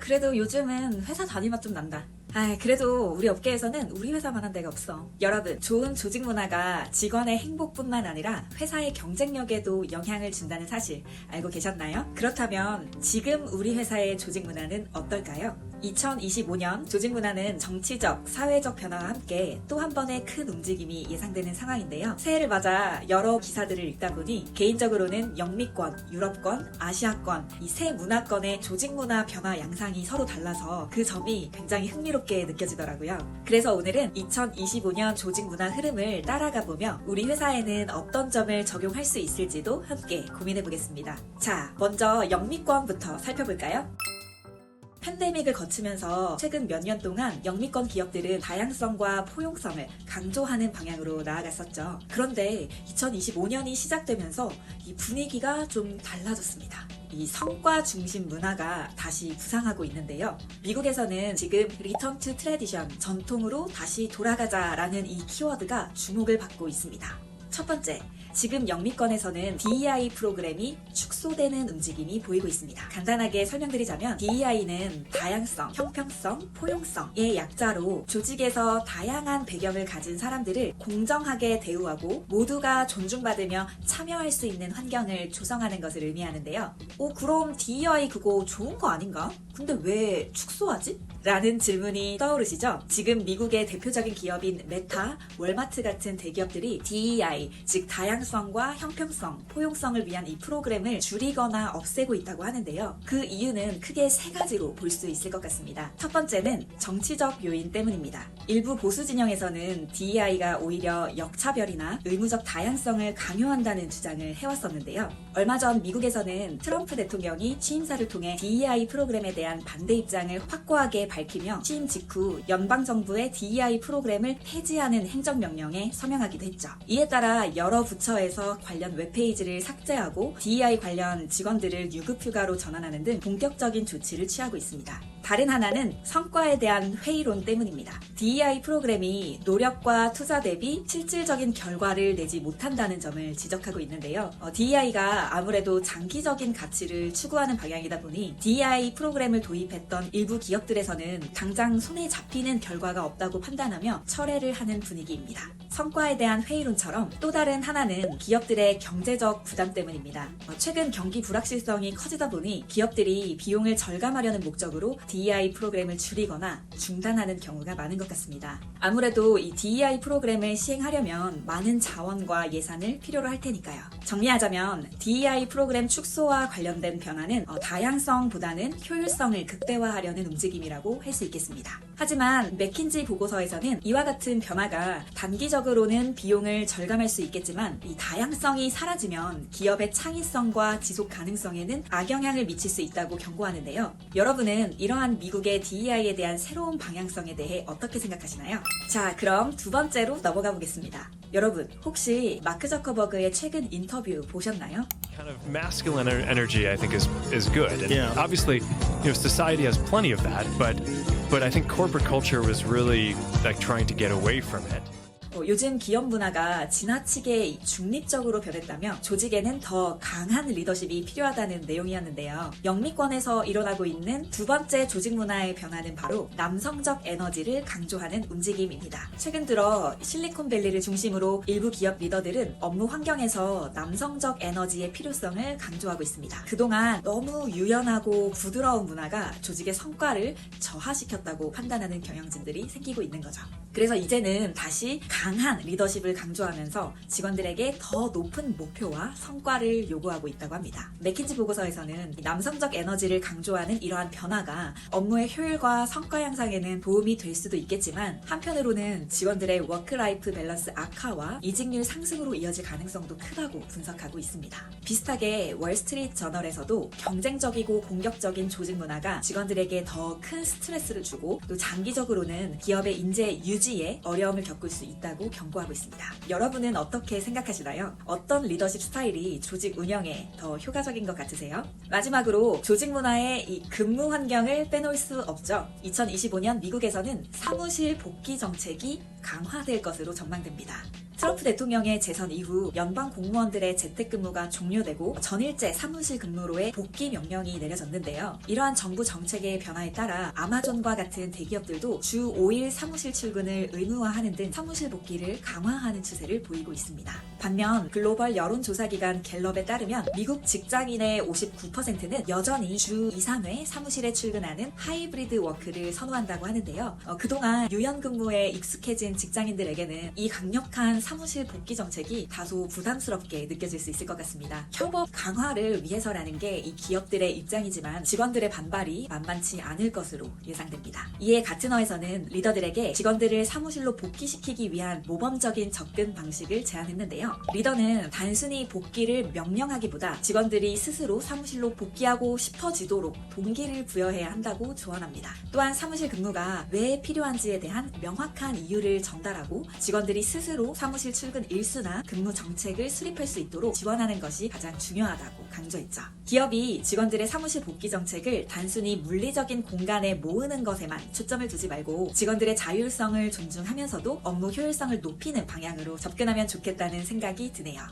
그래도 요즘은 회사 다닐 맛 좀 난다. 그래도 우리 업계에서는 우리 회사만한 데가 없어. 여러분, 좋은 조직 문화가 직원의 행복뿐만 아니라 회사의 경쟁력에도 영향을 준다는 사실 알고 계셨나요? 그렇다면 지금 우리 회사의 조직 문화는 어떨까요? 2025년 조직 문화는 정치적, 사회적 변화와 함께 또 한 번의 큰 움직임이 예상되는 상황인데요. 새해를 맞아 여러 기사들을 읽다 보니 개인적으로는 영미권, 유럽권, 아시아권 이 세 문화권의 조직 문화 변화 양상이 서로 달라서 그 점이 굉장히 흥미롭게 느껴지더라고요. 그래서 오늘은 2025년 조직 문화 흐름을 따라가 보며 우리 회사에는 어떤 점을 적용할 수 있을지도 함께 고민해 보겠습니다. 자, 먼저 영미권부터 살펴볼까요? 팬데믹을 거치면서 최근 몇 년 동안 영미권 기업들은 다양성과 포용성을 강조하는 방향으로 나아갔었죠. 그런데 2025년이 시작되면서 이 분위기가 좀 달라졌습니다. 이 성과 중심 문화가 다시 부상하고 있는데요. 미국에서는 지금 Return to Tradition, 전통으로 다시 돌아가자라는 이 키워드가 주목을 받고 있습니다. 첫 번째, 지금 영미권에서는 DEI 프로그램이 축소되는 움직임이 보이고 있습니다. 간단하게 설명드리자면 DEI는 다양성, 형평성, 포용성의 약자로 조직에서 다양한 배경을 가진 사람들을 공정하게 대우하고 모두가 존중받으며 참여할 수 있는 환경을 조성하는 것을 의미하는데요. 그럼 DEI 그거 좋은 거 아닌가? 근데 왜 축소하지? 라는 질문이 떠오르시죠? 지금 미국의 대표적인 기업인 메타, 월마트 같은 대기업들이 DEI, 즉 다양성과 형평성, 포용성을 위한 이 프로그램을 줄이거나 없애고 있다고 하는데요. 그 이유는 크게 세 가지로 볼 수 있을 것 같습니다. 첫 번째는 정치적 요인 때문입니다. 일부 보수 진영에서는 DEI가 오히려 역차별이나 의무적 다양성을 강요한다는 주장을 해왔었는데요. 얼마 전 미국에서는 트럼프 대통령이 취임사를 통해 DEI 프로그램에 대한 반대 입장을 확고하게 밝히며 취임 직후 연방정부의 DEI 프로그램을 폐지하는 행정명령에 서명하기도 했죠. 이에 따라 여러 부처에서 관련 웹페이지를 삭제하고 DEI 관련 직원들을 유급휴가로 전환하는 등 본격적인 조치를 취하고 있습니다. 다른 하나는 성과에 대한 회의론 때문입니다. DEI 프로그램이 노력과 투자 대비 실질적인 결과를 내지 못한다는 점을 지적하고 있는데요. DEI가 아무래도 장기적인 가치를 추구하는 방향이다 보니 DEI 프로그램을 도입했던 일부 기업들에서는 당장 손에 잡히는 결과가 없다고 판단하며 철회를 하는 분위기입니다. 성과에 대한 회의론처럼 또 다른 하나는 기업들의 경제적 부담 때문입니다. 최근 경기 불확실성이 커지다 보니 기업들이 비용을 절감하려는 목적으로 DEI 프로그램을 줄이거나 중단하는 경우가 많은 것 같습니다. 아무래도 이 DEI 프로그램을 시행하려면 많은 자원과 예산을 필요로 할 테니까요. 정리하자면 DEI 프로그램 축소와 관련된 변화는 다양성보다는 효율성을 극대화하려는 움직임이라고 할 수 있겠습니다. 하지만 맥킨지 보고서에서는 이와 같은 변화가 단기적으로는 비용을 절감할 수 있겠지만 이 다양성이 사라지면 기업의 창의성과 지속 가능성에는 악영향을 미칠 수 있다고 경고하는데요. 여러분은 이러한 미국의 DEI에 대한 새로운 방향성에 대해 어떻게 생각하시나요? 자, 그럼 두 번째로 넘어가 보겠습니다. 여러분, 혹시 마크 저커버그의 최근 인터뷰 보셨나요? Kind of masculine energy, I think, is good. And obviously, society has plenty of that, but I think corporate culture was really like trying to get away from it. 요즘 기업 문화가 지나치게 중립적으로 변했다며 조직에는 더 강한 리더십이 필요하다는 내용이었는데요. 영미권에서 일어나고 있는 두 번째 조직 문화의 변화는 바로 남성적 에너지를 강조하는 움직임입니다. 최근 들어 실리콘밸리를 중심으로 일부 기업 리더들은 업무 환경에서 남성적 에너지의 필요성을 강조하고 있습니다. 그동안 너무 유연하고 부드러운 문화가 조직의 성과를 저하시켰다고 판단하는 경영진들이 생기고 있는 거죠. 그래서 이제는 다시 강한 리더십을 강조하면서 직원들에게 더 높은 목표와 성과를 요구하고 있다고 합니다. 맥킨지 보고서에서는 남성적 에너지를 강조하는 이러한 변화가 업무의 효율과 성과 향상에는 도움이 될 수도 있겠지만 한편으로는 직원들의 워크라이프 밸런스 악화와 이직률 상승으로 이어질 가능성도 크다고 분석하고 있습니다. 비슷하게 월스트리트 저널에서도 경쟁적이고 공격적인 조직 문화가 직원들에게 더 큰 스트레스를 주고 또 장기적으로는 기업의 인재 유지에 어려움을 겪을 수 있다고 경고하고 있습니다. 여러분은 어떻게 생각하시나요? 어떤 리더십 스타일이 조직 운영에 더 효과적인 것 같으세요? 마지막으로 조직 문화의 이 근무 환경을 빼놓을 수 없죠. 2025년 미국에서는 사무실 복귀 정책이 강화될 것으로 전망됩니다. 트럼프 대통령의 재선 이후 연방 공무원들의 재택근무가 종료되고 전일제 사무실 근무로의 복귀 명령이 내려졌는데요. 이러한 정부 정책의 변화에 따라 아마존과 같은 대기업들도 주 5일 사무실 출근을 의무화하는 등 사무실 복귀를 강화하는 추세를 보이고 있습니다. 반면 글로벌 여론조사기관 갤럽에 따르면 미국 직장인의 59%는 여전히 주 2, 3회 사무실에 출근하는 하이브리드 워크를 선호한다고 하는데요. 그동안 유연근무에 익숙해진 직장인들에게는 이 강력한 사무실 복귀 정책이 다소 부담스럽게 느껴질 수 있을 것 같습니다. 협업 강화를 위해서라는 게 이 기업들의 입장이지만 직원들의 반발이 만만치 않을 것으로 예상됩니다. 이에 가트너에서는 리더들에게 직원들을 사무실로 복귀시키기 위한 모범적인 접근 방식을 제안했는데요. 리더는 단순히 복귀를 명령하기보다 직원들이 스스로 사무실로 복귀하고 싶어지도록 동기를 부여해야 한다고 조언합니다. 또한 사무실 근무가 왜 필요한지에 대한 명확한 이유를 전달하고 직원들이 스스로 사무실 출근 일수나 근무 정책을 수립할 수 있도록 지원하는 것이 가장 중요하다고 강조했죠. 기업이 직원들의 사무실 복귀 정책을 단순히 물리적인 공간에 모으는 것에만 초점을 두지 말고 직원들의 자율성을 존중하면서도 업무 효율성을 높이는 방향으로 접근하면 좋겠다는 생각이 드네요.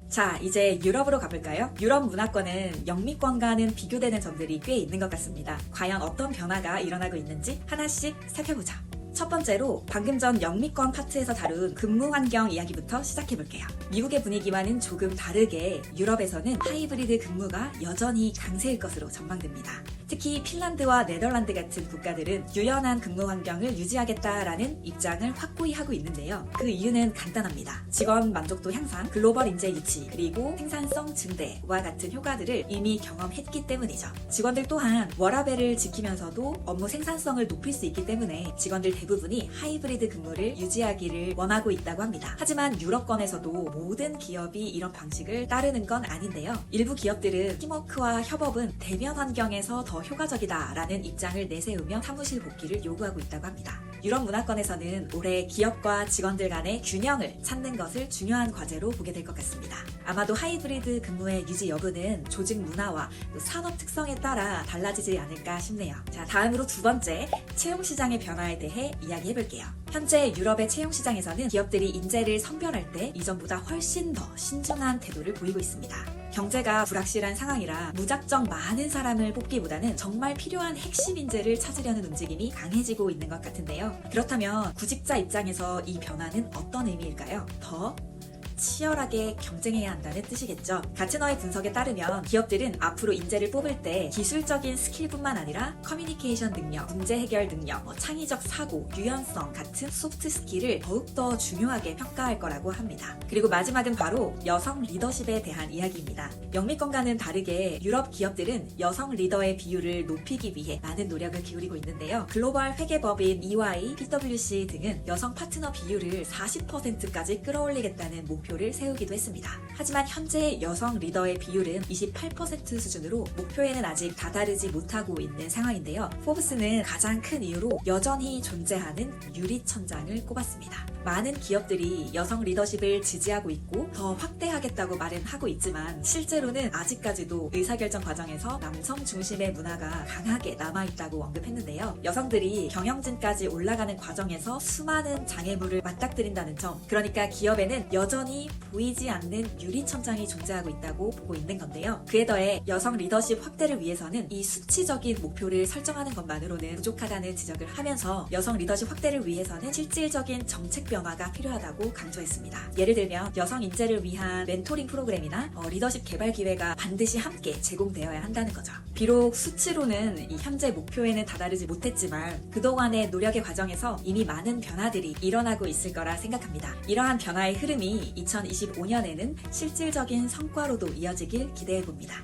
자, 이제 유럽으로 가볼까요? 유럽 문화권은 영미권과는 비교되는 점들이 꽤 있는 것 같습니다. 과연 어떤 변화가 일어나고 있는지 하나씩 살펴보자. 첫 번째로 방금 전 영미권 파트에서 다룬 근무 환경 이야기부터 시작해볼게요. 미국의 분위기와는 조금 다르게 유럽에서는 하이브리드 근무가 여전히 강세일 것으로 전망됩니다. 특히 핀란드와 네덜란드 같은 국가들은 유연한 근무 환경을 유지하겠다라는 입장을 확고히 하고 있는데요. 그 이유는 간단합니다. 직원 만족도 향상, 글로벌 인재 유치, 그리고 생산성 증대와 같은 효과들을 이미 경험했기 때문이죠. 직원들 또한 워라밸을 지키면서도 업무 생산성을 높일 수 있기 때문에 직원들 대부분이 하이브리드 근무를 유지하기를 원하고 있다고 합니다. 하지만 유럽권에서도 모든 기업이 이런 방식을 따르는 건 아닌데요. 일부 기업들은 팀워크와 협업은 대면 환경에서 더 효과적이다라는 입장을 내세우며 사무실 복귀를 요구하고 있다고 합니다. 유럽 문화권에서는 올해 기업과 직원들 간의 균형을 찾는 것을 중요한 과제로 보게 될 것 같습니다. 아마도 하이브리드 근무의 유지 여부는 조직 문화와 또 산업 특성에 따라 달라지지 않을까 싶네요. 자, 다음으로 두 번째, 채용 시장의 변화에 대해 이야기해볼게요. 현재 유럽의 채용 시장에서는 기업들이 인재를 선별할 때 이전보다 훨씬 더 신중한 태도를 보이고 있습니다. 경제가 불확실한 상황이라 무작정 많은 사람을 뽑기보다는 정말 필요한 핵심 인재를 찾으려는 움직임이 강해지고 있는 것 같은데요. 그렇다면 구직자 입장에서 이 변화는 어떤 의미일까요? 더 치열하게 경쟁해야 한다는 뜻이겠죠. 가트너의 분석에 따르면 기업들은 앞으로 인재를 뽑을 때 기술적인 스킬뿐만 아니라 커뮤니케이션 능력, 문제 해결 능력, 창의적 사고, 유연성 같은 소프트 스킬을 더욱더 중요하게 평가할 거라고 합니다. 그리고 마지막은 바로 여성 리더십에 대한 이야기입니다. 영미권과는 다르게 유럽 기업들은 여성 리더의 비율을 높이기 위해 많은 노력을 기울이고 있는데요. 글로벌 회계법인 EY, PwC 등은 여성 파트너 비율을 40%까지 끌어올리겠다는 목표를 세우기도 했습니다. 하지만 현재 여성 리더의 비율은 28% 수준으로 목표에는 아직 다다르지 못하고 있는 상황인데요. 포브스는 가장 큰 이유로 여전히 존재하는 유리천장을 꼽았습니다. 많은 기업들이 여성 리더십을 지지하고 있고 더 확대하겠다고 말은 하고 있지만 실제로는 아직까지도 의사결정 과정에서 남성 중심의 문화가 강하게 남아있다고 언급했는데요. 여성들이 경영진까지 올라가는 과정에서 수많은 장애물을 맞닥뜨린다는 점, 그러니까 기업에는 여전히 보이지 않는 유리천장이 존재하고 있다고 보고 있는 건데요. 그에 더해 여성 리더십 확대를 위해서는 이 수치적인 목표를 설정하는 것만으로는 부족하다는 지적을 하면서 여성 리더십 확대를 위해서는 실질적인 정책 변화가 필요하다고 강조했습니다. 예를 들면 여성 인재를 위한 멘토링 프로그램이나 리더십 개발 기회가 반드시 함께 제공되어야 한다는 거죠. 비록 수치로는 이 현재 목표에는 다다르지 못했지만 그동안의 노력의 과정에서 이미 많은 변화들이 일어나고 있을 거라 생각합니다. 이러한 변화의 흐름이 2025년에는 실질적인 성과로도 이어지길 기대해봅니다.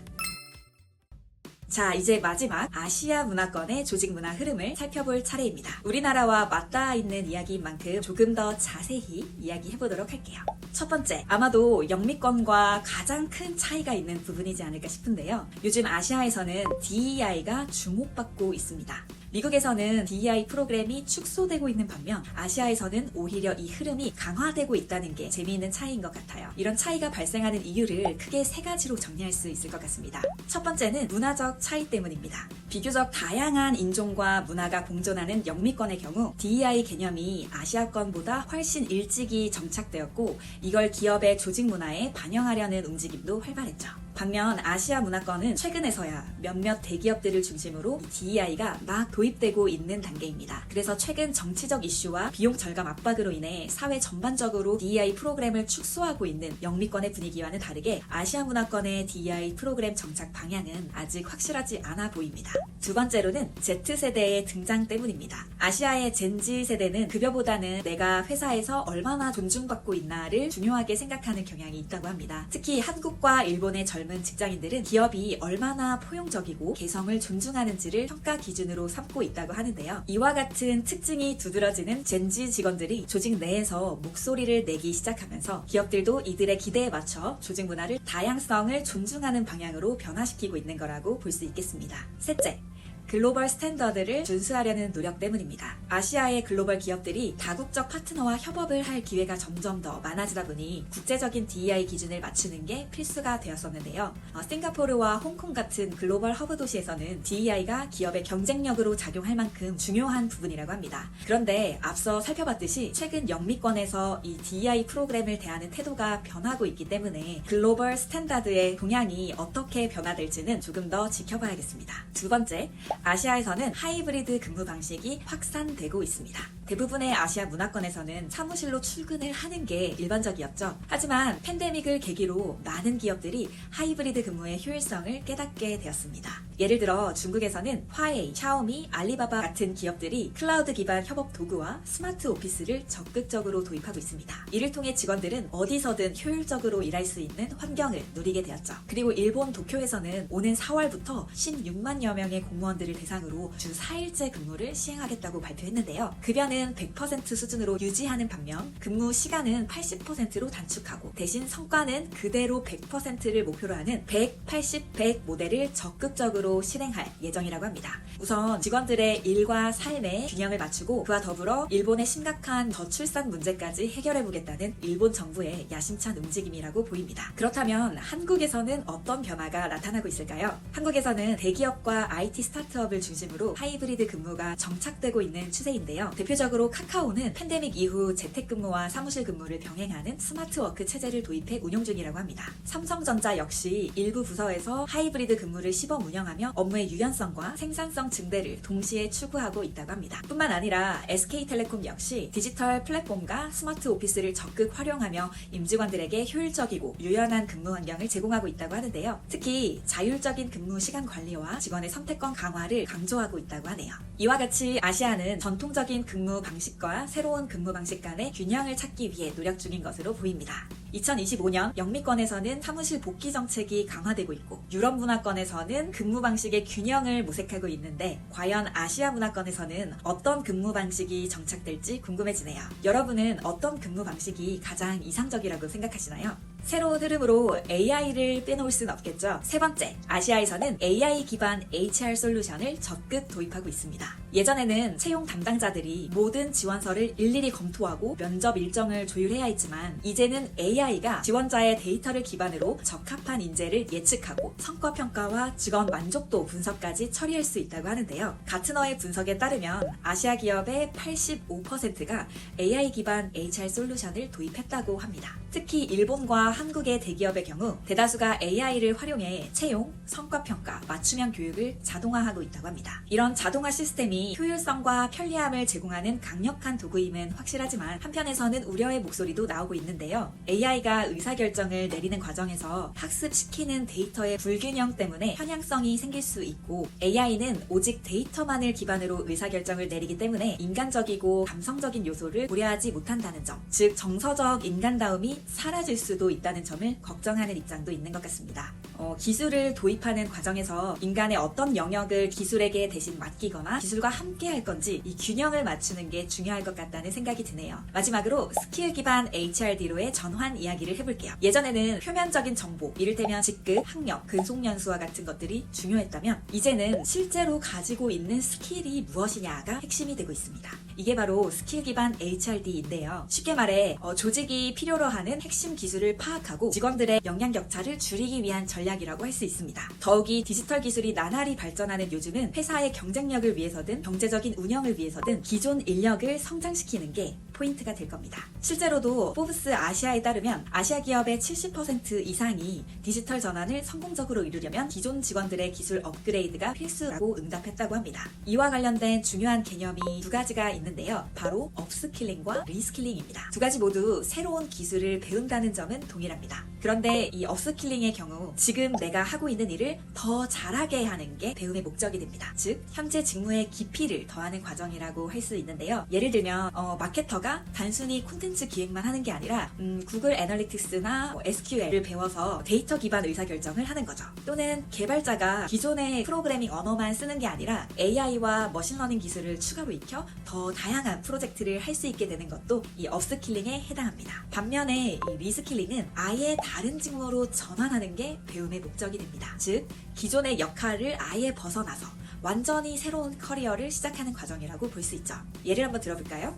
자, 이제 마지막 아시아 문화권의 조직 문화 흐름을 살펴볼 차례입니다. 우리나라와 맞닿아 있는 이야기인 만큼 조금 더 자세히 이야기해보도록 할게요. 첫 번째, 아마도 영미권과 가장 큰 차이가 있는 부분이지 않을까 싶은데요. 요즘 아시아에서는 DEI가 주목받고 있습니다. 미국에서는 DEI 프로그램이 축소되고 있는 반면 아시아에서는 오히려 이 흐름이 강화되고 있다는 게 재미있는 차이인 것 같아요. 이런 차이가 발생하는 이유를 크게 세 가지로 정리할 수 있을 것 같습니다. 첫 번째는 문화적 차이 때문입니다. 비교적 다양한 인종과 문화가 공존하는 영미권의 경우 DEI 개념이 아시아권보다 훨씬 일찍이 정착되었고 이걸 기업의 조직 문화에 반영하려는 움직임도 활발했죠. 반면 아시아 문화권은 최근에서야 몇몇 대기업들을 중심으로 DEI가 막 도입되고 있는 단계입니다. 그래서 최근 정치적 이슈와 비용 절감 압박으로 인해 사회 전반적으로 DEI 프로그램을 축소하고 있는 영미권의 분위기와는 다르게 아시아 문화권의 DEI 프로그램 정착 방향은 아직 확실하지 않아 보입니다. 두 번째로는 Z세대의 등장 때문입니다. 아시아의 젠지 세대는 급여보다는 내가 회사에서 얼마나 존중받고 있나를 중요하게 생각하는 경향이 있다고 합니다. 특히 한국과 일본의 젊은 직장인들은 기업이 얼마나 포용적이고 개성을 존중하는지를 평가 기준으로 삼고 있다고 하는데요. 이와 같은 특징이 두드러지는 젠지 직원들이 조직 내에서 목소리를 내기 시작하면서 기업들도 이들의 기대에 맞춰 조직 문화를 다양성을 존중하는 방향으로 변화시키고 있는 거라고 볼 수 있겠습니다. 셋째, 글로벌 스탠더드를 준수하려는 노력 때문입니다. 아시아의 글로벌 기업들이 다국적 파트너와 협업을 할 기회가 점점 더 많아지다 보니 국제적인 DEI 기준을 맞추는 게 필수가 되었었는데요. 싱가포르와 홍콩 같은 글로벌 허브 도시에서는 DEI가 기업의 경쟁력으로 작용할 만큼 중요한 부분이라고 합니다. 그런데 앞서 살펴봤듯이 최근 영미권에서 이 DEI 프로그램을 대하는 태도가 변하고 있기 때문에 글로벌 스탠다드의 동향이 어떻게 변화될지는 조금 더 지켜봐야겠습니다. 두 번째, 아시아에서는 하이브리드 근무 방식이 확산되고 있습니다. 대부분의 아시아 문화권에서는 사무실로 출근을 하는 게 일반적이었죠. 하지만 팬데믹을 계기로 많은 기업들이 하이브리드 근무의 효율성을 깨닫게 되었습니다. 예를 들어 중국에서는 화웨이, 샤오미, 알리바바 같은 기업들이 클라우드 기반 협업 도구와 스마트 오피스를 적극적으로 도입하고 있습니다. 이를 통해 직원들은 어디서든 효율적으로 일할 수 있는 환경을 누리게 되었죠. 그리고 일본 도쿄에서는 오는 4월부터 16만여 명의 공무원들을 대상으로 주 4일제 근무를 시행하겠다고 발표했는데요. 급여는 100% 수준으로 유지하는 반면 근무 시간은 80%로 단축하고 대신 성과는 그대로 100%를 목표로 하는 100, 80, 100 모델을 적극적으로 실행할 예정이라고 합니다. 우선 직원들의 일과 삶의 균형을 맞추고 그와 더불어 일본의 심각한 저출산 문제까지 해결해보겠다는 일본 정부의 야심찬 움직임이라고 보입니다. 그렇다면 한국에서는 어떤 변화가 나타나고 있을까요? 한국에서는 대기업과 IT 스타트업을 중심으로 하이브리드 근무가 정착되고 있는 추세인데요. 대표적으로 카카오는 팬데믹 이후 재택근무와 사무실 근무를 병행하는 스마트워크 체제를 도입해 운영 중이라고 합니다. 삼성전자 역시 일부 부서에서 하이브리드 근무를 시범 운영하며 업무의 유연성과 생산성 증대를 동시에 추구하고 있다고 합니다. 뿐만 아니라 SK텔레콤 역시 디지털 플랫폼과 스마트 오피스를 적극 활용하며 임직원들에게 효율적이고 유연한 근무 환경을 제공하고 있다고 하는데요. 특히 자율적인 근무 시간 관리와 직원의 선택권 강화를 강조하고 있다고 하네요. 이와 같이 아시아는 전통적인 근무 방식과 새로운 근무 방식 간의 균형을 찾기 위해 노력 중인 것으로 보입니다. 2025년 영미권에서는 사무실 복귀 정책이 강화되고 있고 유럽 문화권에서는 근무 방식의 균형을 모색하고 있는데 과연 아시아 문화권에서는 어떤 근무 방식이 정착될지 궁금해지네요. 여러분은 어떤 근무 방식이 가장 이상적이라고 생각하시나요? 새로운 흐름으로 AI를 빼놓을 수는 없겠죠. 세 번째, 아시아에서는 AI 기반 HR 솔루션을 적극 도입하고 있습니다. 예전에는 채용 담당자들이 모든 지원서를 일일이 검토하고 면접 일정을 조율해야 했지만 이제는 AI가 지원자의 데이터를 기반으로 적합한 인재를 예측하고 성과 평가와 직원 만족도 분석까지 처리할 수 있다고 하는데요. 가트너의 분석에 따르면 아시아 기업의 85%가 AI 기반 HR 솔루션을 도입했다고 합니다. 특히 일본과 한국의 대기업의 경우 대다수가 AI를 활용해 채용, 성과평가, 맞춤형 교육을 자동화하고 있다고 합니다. 이런 자동화 시스템이 효율성과 편리함을 제공하는 강력한 도구임은 확실하지만 한편에서는 우려의 목소리도 나오고 있는데요. AI가 의사결정을 내리는 과정에서 학습시키는 데이터의 불균형 때문에 편향성이 생길 수 있고 AI는 오직 데이터만을 기반으로 의사결정을 내리기 때문에 인간적이고 감성적인 요소를 고려하지 못한다는 점, 즉 정서적 인간다움이 사라질 수도 있다는 점을 걱정하는 입장도 있는 것 같습니다. 기술을 도입하는 과정에서 인간의 어떤 영역을 기술에게 대신 맡기거나 기술과 함께 할 건지 이 균형을 맞추는 게 중요할 것 같다는 생각이 드네요. 마지막으로 스킬 기반 HRD로의 전환 이야기를 해볼게요. 예전에는 표면적인 정보, 이를테면 직급, 학력, 근속연수와 같은 것들이 중요했다면 이제는 실제로 가지고 있는 스킬이 무엇이냐가 핵심이 되고 있습니다. 이게 바로 스킬 기반 HRD인데요. 쉽게 말해 조직이 필요로 하는 핵심 기술을 파악하고 직원들의 역량 격차를 줄이기 위한 전략 전략이라고 할 수 있습니다. 더욱이 디지털 기술이 나날이 발전하는 요즘은 회사의 경쟁력을 위해서든 경제적인 운영을 위해서든 기존 인력을 성장시키는 게 포인트가 될 겁니다. 실제로도 포브스 아시아에 따르면 아시아 기업의 70% 이상이 디지털 전환을 성공적으로 이루려면 기존 직원들의 기술 업그레이드가 필수라고 응답했다고 합니다. 이와 관련된 중요한 개념이 두 가지가 있는데요. 바로 업스킬링과 리스킬링입니다. 두 가지 모두 새로운 기술을 배운다는 점은 동일합니다. 그런데 이 업스킬링의 경우 지금 내가 하고 있는 일을 더 잘하게 하는 게 배움의 목적이 됩니다. 즉 현재 직무의 깊이를 더하는 과정이라고 할 수 있는데요. 예를 들면 마케터가 단순히 콘텐츠 기획만 하는 게 아니라 구글 애널리틱스나 SQL을 배워서 데이터 기반 의사결정을 하는 거죠. 또는 개발자가 기존의 프로그래밍 언어만 쓰는 게 아니라 AI와 머신러닝 기술을 추가로 익혀 더 다양한 프로젝트를 할 수 있게 되는 것도 이 업스킬링에 해당합니다. 반면에 이 리스킬링은 아예 다른 직무로 전환하는 게 배움의 목적이 됩니다. 즉 기존의 역할을 아예 벗어나서 완전히 새로운 커리어를 시작하는 과정이라고 볼 수 있죠. 예를 한번 들어볼까요?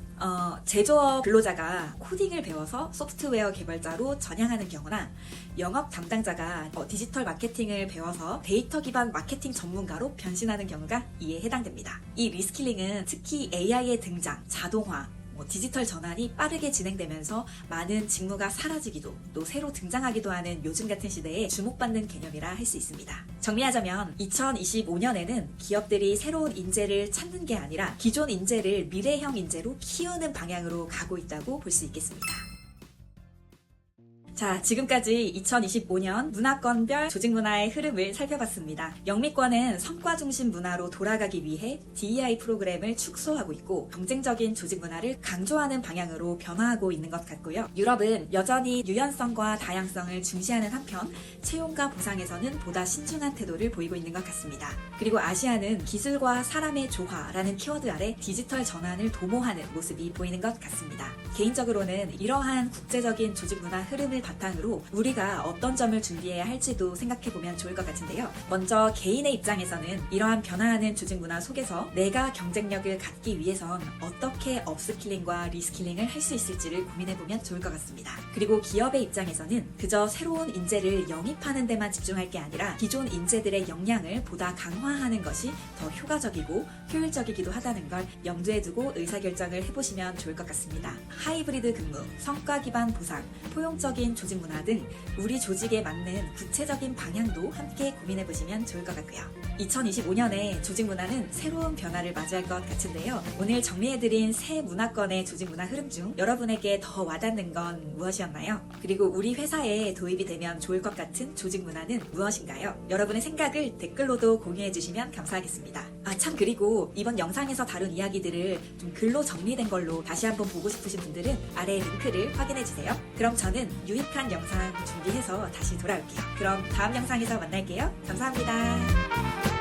제조업 근로자가 코딩을 배워서 소프트웨어 개발자로 전향하는 경우나 영업 담당자가 디지털 마케팅을 배워서 데이터 기반 마케팅 전문가로 변신하는 경우가 이에 해당됩니다. 이 리스킬링은 특히 AI의 등장, 자동화, 디지털 전환이 빠르게 진행되면서 많은 직무가 사라지기도 또 새로 등장하기도 하는 요즘 같은 시대에 주목받는 개념이라 할 수 있습니다. 정리하자면 2025년에는 기업들이 새로운 인재를 찾는 게 아니라 기존 인재를 미래형 인재로 키우는 방향으로 가고 있다고 볼 수 있겠습니다. 자, 지금까지 2025년 문화권별 조직 문화의 흐름을 살펴봤습니다. 영미권은 성과 중심 문화로 돌아가기 위해 DEI 프로그램을 축소하고 있고 경쟁적인 조직 문화를 강조하는 방향으로 변화하고 있는 것 같고요. 유럽은 여전히 유연성과 다양성을 중시하는 한편 채용과 보상에서는 보다 신중한 태도를 보이고 있는 것 같습니다. 그리고 아시아는 기술과 사람의 조화라는 키워드 아래 디지털 전환을 도모하는 모습이 보이는 것 같습니다. 개인적으로는 이러한 국제적인 조직 문화 흐름을 바탕으로 우리가 어떤 점을 준비해야 할지도 생각해보면 좋을 것 같은데요. 먼저 개인의 입장에서는 이러한 변화하는 조직 문화 속에서 내가 경쟁력을 갖기 위해선 어떻게 업스킬링과 리스킬링을 할 수 있을지를 고민해보면 좋을 것 같습니다. 그리고 기업의 입장에서는 그저 새로운 인재를 영입하는 데만 집중할 게 아니라 기존 인재들의 역량을 보다 강화하는 것이 더 효과적이고 효율적이기도 하다는 걸 염두에 두고 의사결정을 해보시면 좋을 것 같습니다. 하이브리드 근무, 성과 기반 보상, 포용적인 조직 문화 등 우리 조직에 맞는 구체적인 방향도 함께 고민해보시면 좋을 것 같고요. 2025년에 조직 문화는 새로운 변화를 맞이할 것 같은데요. 오늘 정리해드린 새 문화권의 조직 문화 흐름 중 여러분에게 더 와닿는 건 무엇이었나요? 그리고 우리 회사에 도입이 되면 좋을 것 같은 조직 문화는 무엇인가요? 여러분의 생각을 댓글로도 공유해주시면 감사하겠습니다. 참 그리고 이번 영상에서 다룬 이야기들을 좀 글로 정리된 걸로 다시 한번 보고 싶으신 분들은 아래 링크를 확인해주세요. 그럼 저는 유익한 영상 준비해서 다시 돌아올게요. 그럼 다음 영상에서 만날게요. 감사합니다.